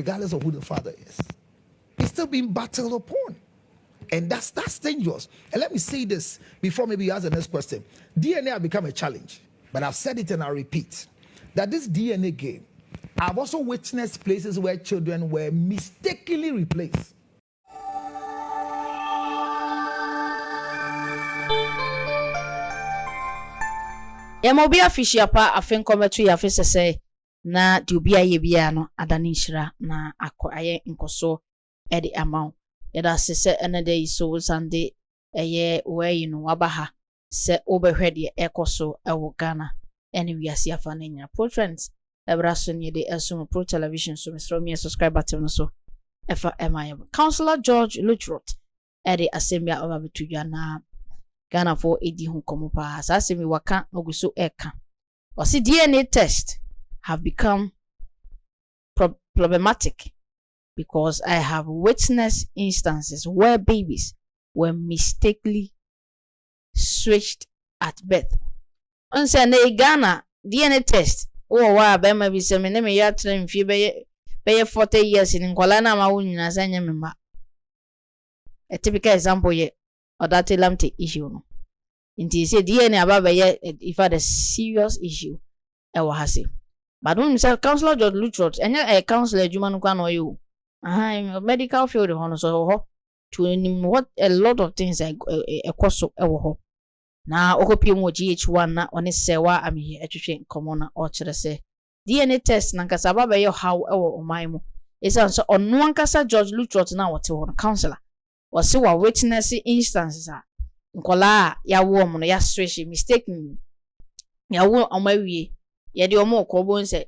regardless of who the father is. It's still being battled upon. And that's dangerous. And let me say this before maybe you ask the next question. DNA has become a challenge, but I've said it and I'll repeat that this DNA game, I've also witnessed places where children were mistakenly replaced. Mobia fishiapa afenkometu ya fisese na diubia yebia no adanishira na aye nkoso edi amount yada sese enede so sande eye we no wabaha se obehwede ekoso ewo Ghana eni wiase afa na nya pro trends ebraso nye de esum pro television so mesro me subscribe button so efa emaye Counsellor George Lutterodt edi assembly obabetuja na Ghana for edi hu komo pa asemi waka oguso eka or see DNA test have become problematic because I have witnessed instances where babies were mistakenly switched at birth. Onse na Ghana DNA test wa be ma bi se me ne me ya tra mfie be 40 years in nkwala na ma wunyina sanya memba. A typical example ye odate lamte issue no. Inti say DNA ababa ye if had a serious issue e wa hase. But when say Counsellor George Lutterodt enya a counselor adwuma no kwa no you. Medical field hono so ho to what a lot of things e koso e wo ho. Na okopie mu GH1 na one sewa ami etwetwe nkomo na o kire se DNA test na nkasa ababa ye how e wo oman mu. Esa so ono ankasa George Lutterodt na wote ho counselor. Was wa witness instances a nkola ya wo mo no ya switch mistakenly ya wo omawie ye de omo okobo nse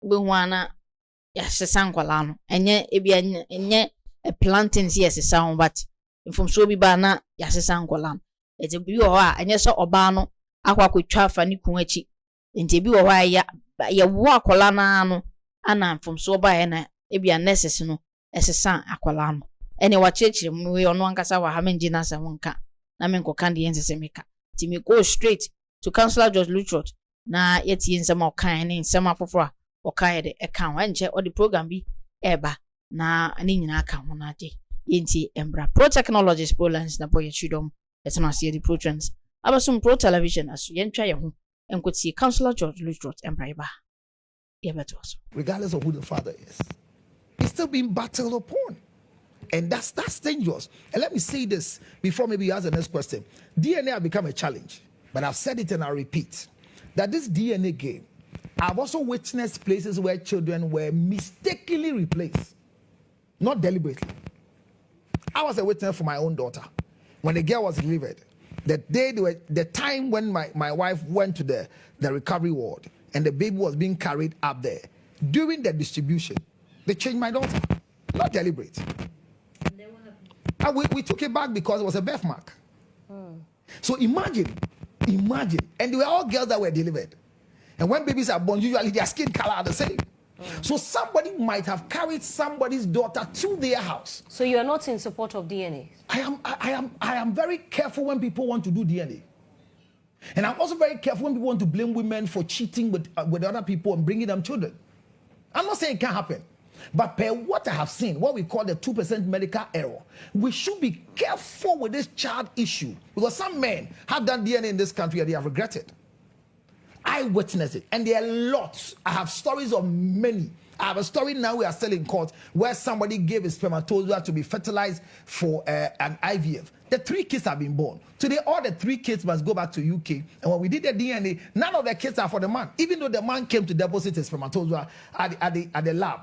be hu ana ya sesa nkola no enye ebia enye a plantains yes sound but mfomso bi ba na ya sesa nkola no ete bi wo a enye so oba no akwa kwatwa afa ni kun achi ente bi wo a ya wo akola na no ana mfomso ba ye na ebia nurses no esesa akola no ene wa chechire mu we ono ankasa wa ha menji na samunka na menko kan de yense semeka ti me go straight to Counsellor George Lutterodt na yeti nsema okan ne nsema foforo okan de ekan wa nche o the program bi eba na ani nyina aka ho na de yenti embra pro technologies pro lens na boy chidom etena see the pro trends abasum pro television aso yentwa ye ho enkoti Counsellor George Lutterodt embra iba ye beto so regardless of who the father is. It's still being battled upon. And that's dangerous. And let me say this before maybe you ask the next question. DNA has become a challenge, but I've said it and I'll repeat that this DNA game, I've also witnessed places where children were mistakenly replaced, not deliberately. I was a witness for my own daughter. When the girl was delivered, the time when my wife went to the recovery ward and the baby was being carried up there, during the distribution, they changed my daughter, not deliberate. And we took it back because it was a birthmark. So imagine, and they were all girls that were delivered. And when babies are born, usually their skin color are the same. So somebody might have carried somebody's daughter to their house. So you are not in support of DNA? I am very careful when people want to do DNA. And I'm also very careful when people want to blame women for cheating with other people and bringing them children. I'm not saying it can't happen. But per what I have seen, what we call the 2% medical error, we should be careful with this child issue. Because some men have done DNA in this country and they have regretted. I witnessed it. And there are lots. I have stories of many. I have a story now we are still in court where somebody gave a spermatozoa to be fertilized for an IVF. The 3 kids have been born. Today, all the 3 kids must go back to UK. And when we did the DNA, none of the kids are for the man. Even though the man came to deposit his spermatozoa at the lab.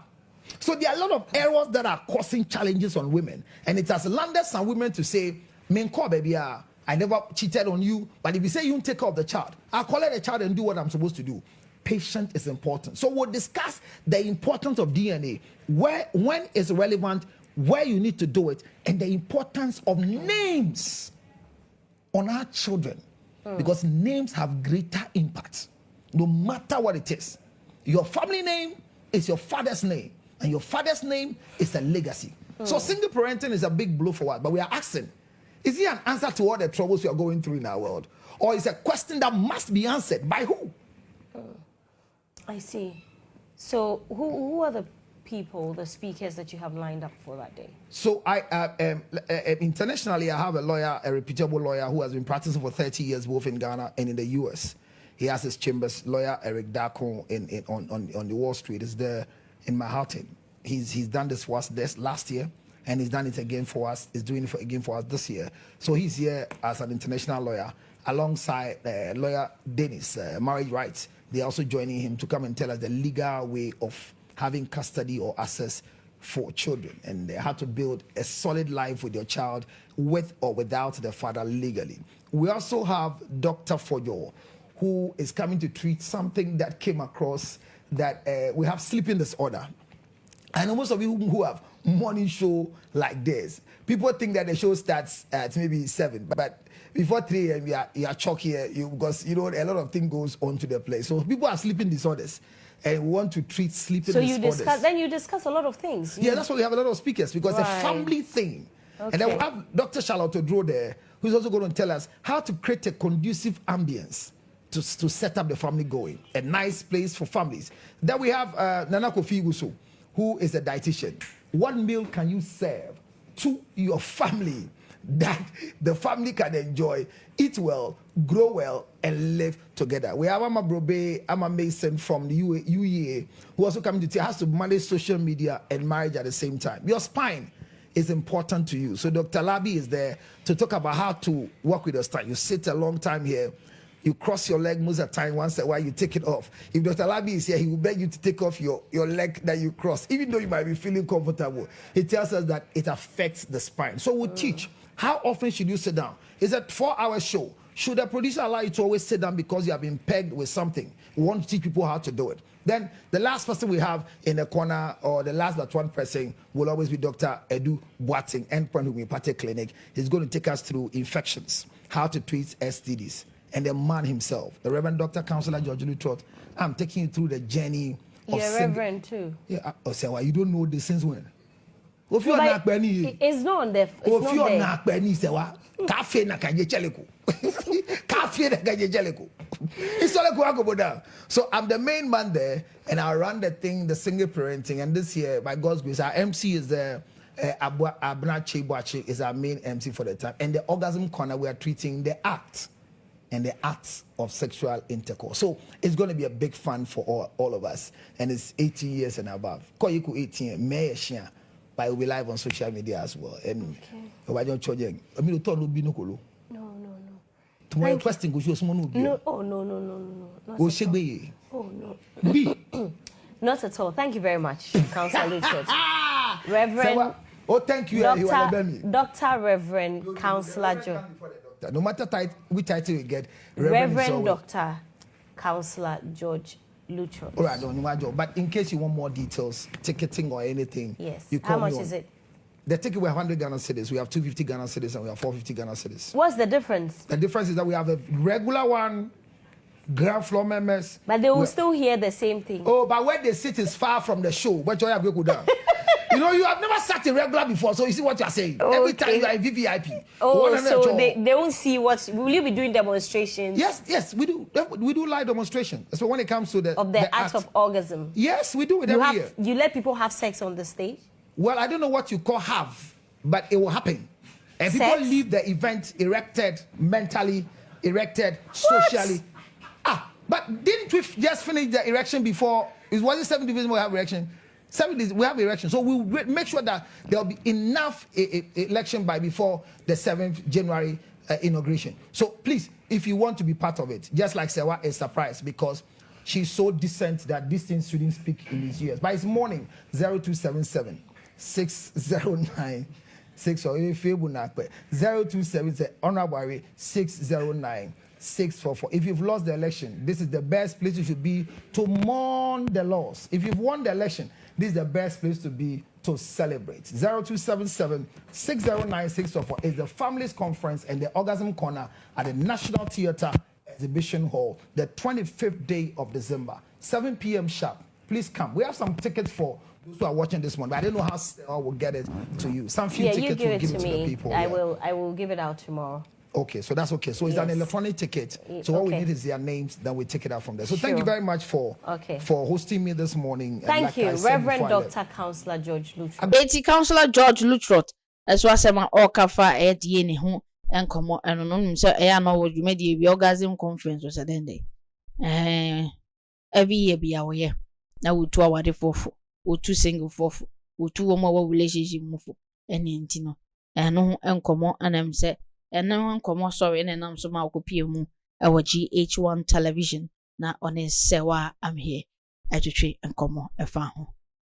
So there are a lot of errors that are causing challenges on women. And it has landed some women to say, baby, I never cheated on you. But if you say you don't take care of the child, I'll collect the child and do what I'm supposed to do. Patience is important. So we'll discuss the importance of DNA, when it's relevant, where you need to do it, and the importance of names on our children. Because names have greater impact, no matter what it is. Your family name is your father's name. And your father's name is a legacy. So single parenting is a big blow for us. But we are asking, is it an answer to all the troubles we are going through in our world? Or is it a question that must be answered by who? I see. So who are the people, the speakers that you have lined up for that day? So internationally, I have a lawyer, a reputable lawyer who has been practicing for 30 years, both in Ghana and in the US. He has his chambers, lawyer Eric Dacon on the Wall Street. Is there in Manhattan. He's done this for us last year, and he's done it again for us. He's doing it again for us this year. So he's here as an international lawyer alongside lawyer Dennis, marriage rights. They're also joining him to come and tell us the legal way of having custody or access for children, and how to build a solid life with your child with or without the father legally. We also have Dr. Fojo, who is coming to treat something that came across that we have sleeping disorder. And most of you who have morning show like this, people think that the show starts at maybe 7, but before 3 a.m. you are chalky here because a lot of things goes on to the place. So people have sleeping disorders, and we want to treat sleeping disorders. So you discuss a lot of things. Yeah, that's why we have a lot of speakers, because it's a family thing. Okay. And then we have Dr. Charlotte Lutterodt there, who's also going to tell us how to create a conducive ambience to set up the family going, a nice place for families. Then we have Nana Kofi Guso, who is a dietitian. What meal can you serve to your family that the family can enjoy, eat well, grow well, and live together? We have Ama Brobe, Ama Mason from the UEA, who also coming to tell us how to manage social media and marriage at the same time. Your spine is important to you. So Dr. Labi is there to talk about how to work with your spine. You sit a long time here, you cross your leg most of the time, once in a while you take it off. If Dr. Labi is here, he will beg you to take off your leg that you cross, even though you might be feeling comfortable. He tells us that it affects the spine. So we'll teach how often should you sit down. It's a 4-hour show. Should the producer allow you to always sit down because you have been pegged with something? We want to teach people how to do it. Then the last person we have in the corner, or the last but one person, will always be Dr. Edu Boateng, endpoint homeopathic clinic. He's going to take us through infections, how to treat STDs. And the man himself, the Reverend Dr. Counsellor George Lutterodt, I'm taking you through the journey of... You're Reverend too. Yeah, well, you don't know this since when? It's not on there. It's not there. Cafe na kanye cheleko. Cafe na kanye cheleko. It's all like. So I'm the main man there, and I run the thing, the single parenting. And this year, by God's grace, our MC is there. Abna Cheboache is our main MC for the time. And the orgasm corner, we are treating the act and the acts of sexual intercourse. So it's going to be a big fun for all of us. And it's 18 years and above. Koyiku 18, May Shia. But we'll be live on social media as well. And why don't you I mean, no. Tomorrow question goes no. Oh no. Not at all. Thank you very much, Counsellor Lutterodt. Reverend. Oh, thank you, Dr. Reverend Counsellor George. No matter which title you get, Reverend Dr. Counsellor George Lutterodt. All right, no matter. But in case you want more details, ticketing or anything, yes. You call How much me is it? The ticket, we have 100 Ghana cedis, we have 250 Ghana cedis, and we have 450 Ghana cedis. What's the difference? The difference is that we have a regular one, ground floor members. But they will still hear the same thing. Oh, but where they sit is far from the show. But you have to go down. You know, you have never sat in regular before, so you see what you are saying. Okay. Every time you are in VVIP. Oh, so they won't see what... Will you be doing demonstrations? Yes, we do. We do live demonstration. So when it comes to the act of orgasm. Yes, we do it every year. You let people have sex on the stage? Well, I don't know what you call have, but it will happen. And sex? People leave the event erected, mentally erected, socially. But didn't we just finish the erection before? It wasn't 7 divisions we have erection. 7 days we have election, so we'll make sure that there will be enough election by before the 7th January inauguration. So please, if you want to be part of it, just like Sewa is surprised because she's so decent that these things shouldn't speak in these years. But it's morning 0277 609 0277 honorary 609 644. If you've lost the election, this is the best place you should be to mourn the loss. If you've won the election, this is the best place to be to celebrate. 0277 609 644 is the Families Conference and the Orgasm Corner at the National Theatre Exhibition Hall, the 25th day of December, 7 p.m. sharp. Please come. We have some tickets for those who are watching this one, but I don't know how I will get it to you. Some few tickets will give it to the people. I will give it out tomorrow. Okay, so that's okay. So it's an electronic ticket. So what we need is their names, then we take it out from there. So thank you very much for hosting me this morning. Thank you, Reverend Dr. Counsellor George Lutterodt. Beti Counsellor George Lutterodt. As was a okafa at yeni home and come and no, sir, I know what you made the orgasm conference was a day. Every year be our year. Now we 2 hours for or 2 single for or 2 or more relationship move and intino. And no and come and I'm say. And no one come sorry and I'm so mal mu our GH1 television na on his sewa I'm here edutree and come a fan.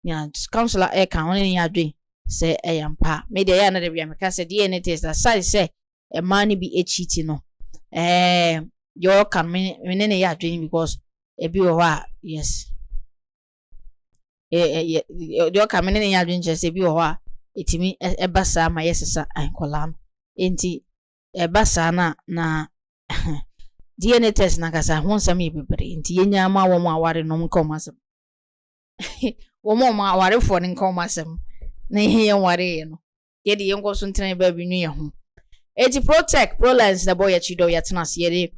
Yeah, Counsellor Eka on any adwin say I am pa. Made the another be a said DNA test that size say a money be a cheating no. Your can mean any adwin because a be yes. Your can mean any adwin just a be it me a bassa my yes and column. Inti basa na DNA test na kasa ho nsam ye bebre nti yenya ma wo mo aware no nkom asem wo mo aware fo ne nkom asem na ihe ye ware no ye de yenko so ntena ba bi nu ye ho eti protect prolens the boy chido ya tena se ye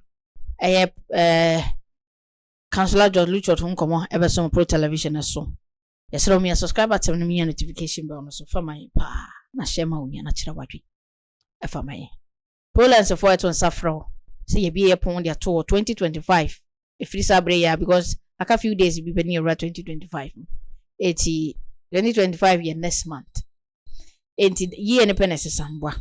Counsellor George Lutterodt nkom ebe so pro television so yesro me subscribe atem no me notification bell no so fa my pa na share ma unya na kira wadwi e fa my Prolens for it on Safro. Say you be upon their tour 2025. If it's a break, because a few days will be near 2025. 2025 year next month. 80 year and pennies sambwa.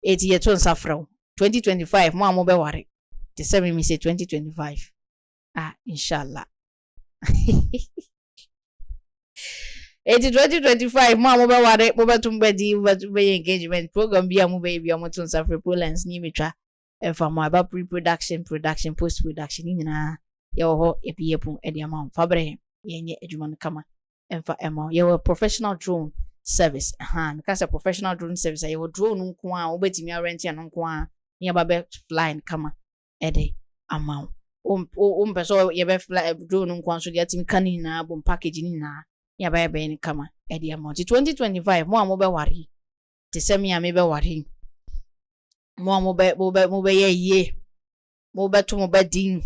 80 year to Safro. 2025, more mobile worry. The 7 me say 2025. Inshallah. 2025 mama ba ware bo batum bedi be engagement program bia mu baby amotun safre Prolens ni metwa efamo aba pre-production production post production ni nyina ye ho ebiepun e dia ma fabre yenye adwuma no kama emfa ema ye professional drone service because a professional drone service ye drone nko a obetimi rent ya nko a ye ba be flying kama e de ama peso ye be fly drone nko an so dia timi kanina bom package ni na ya ba ni kama e di amount 2025 mo be wari te se me be wari mo be ye mo be to mo be din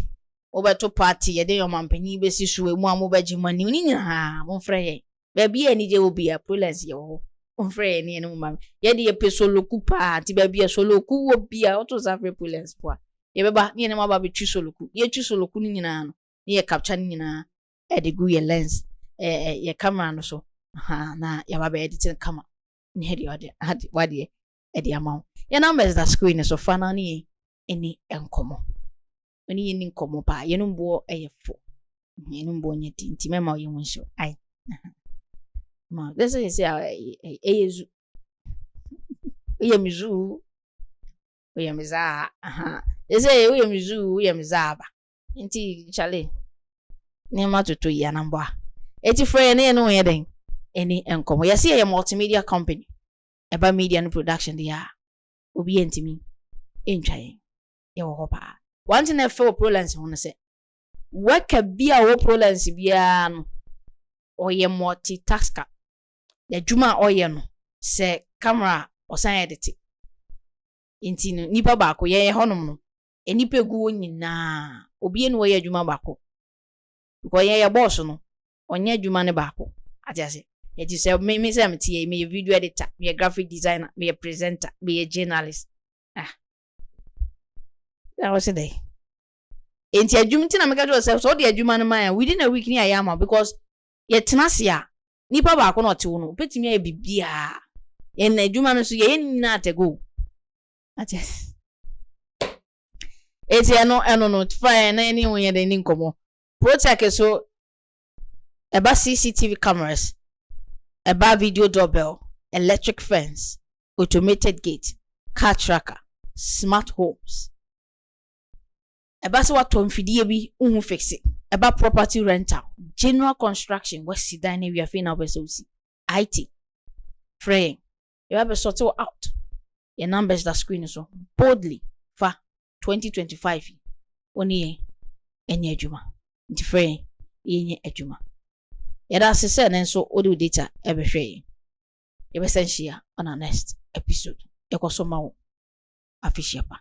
mo be to party ye de yo mampani be si suwe mo be jimani ni nyina mo frɛ ye ba bia ni je obi a Prolens ye ho mo frɛ ye ni no mam ye de ye pesoloku pa ti ba bia soloku obi a oto safre Prolens po ye be ba ni ne ma ba be twi soloku ye twi soloku ni nyina no ni ye capture ni nyina e de gu ye lens ye camera no so na ya ba editing camera ni hedi wade e di amount your numbers that screen so fana ni eni enkomo oni eni nkomo pa ye no mbo eyefo ye no mbo nyeti ntime ma ye wonsho ai ma this is eyezu ye mizu ye miza this is ye mizu ye mizaba nti chale ni ma tutu ya na mbo eti frɛ ne no ye den eni enkomo ye see ye multimedia company eba media and production dia obi entimi entwaye ye wo pa one thing for Prolens ho no se waka bia wo Prolens bia no oye multitasker ya juma oye no se camera osan edit enti no nipa baako ye honom no enipa gu nyina obi enu oye juma baako because ye boss no onye juma ne baako atiase eti se me say me me video editor me graphic designer me presenter me journalist that was the day enti adwum ti na me ka do say so de adwuma no man within a week ni ayama because ye tenase a nipa baako no te wo no petimi ya bibia ye na adwuma no so ye nyina atego atiase eti eno no fine na any won ye de ni nkomo protect so about CCTV cameras, about video doorbell, electric fence, automated gate, car tracker, smart homes. About what Tom Fidie be fix it. About property rental, general construction, what see dining we are feeling our SOC, IT, fraying. You have a sort out. Your numbers that screen so boldly for 2025. Only any ejuma. Nti fraying, yenye ejuma. Yada se na nso audio data ebehwe ye besenhia on our next episode. Ekoso ma wo afishiapa.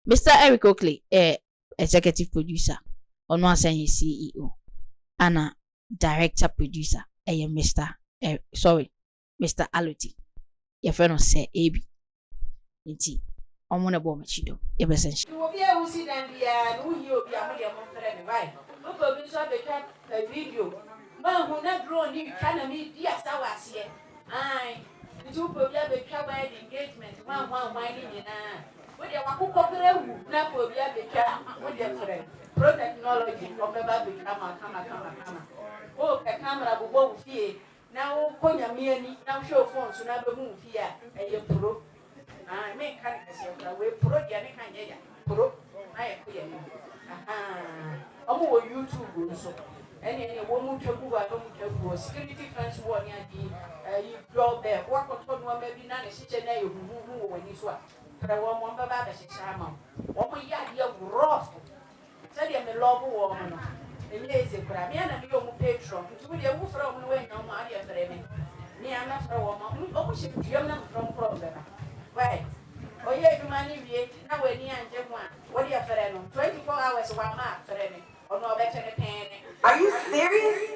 Mr. Eric Oakley, executive producer, or no saying CEO, and director producer, Mr. Mr. Aluti. Your friend say AB. Inti, I'm gonna bomb Chido. You be sense. You will be able to see them who you be a friend, right? Look at this a video. Man, who not grown, you can meet yes, I was here. Aye, the two people have a covered engagement, one whining in with your Wakuko, not will be a with your friend. Pro technology of the baby, come. Oh, a camera will go fear. Now, Konya Miani, now show phones, so never move here, and you pro. I make can't we pro, Yannick, pro. I appear. I'm on YouTube, so any woman to go, I don't go. Security fence warning, you draw there. What on maybe not a situation who when you swap. But I want one baba, Shama. One year rough. Tell you, I'm a love woman. And yes, if I'm a young patron, to be a wolf from when no money for me. Me, I'm not a woman. Oh, she not from problem. Why? Oh, yeah, you money, now we're near and one. What do you have for 24 hours, 1 month for any? Or no better than a penny. Are you serious?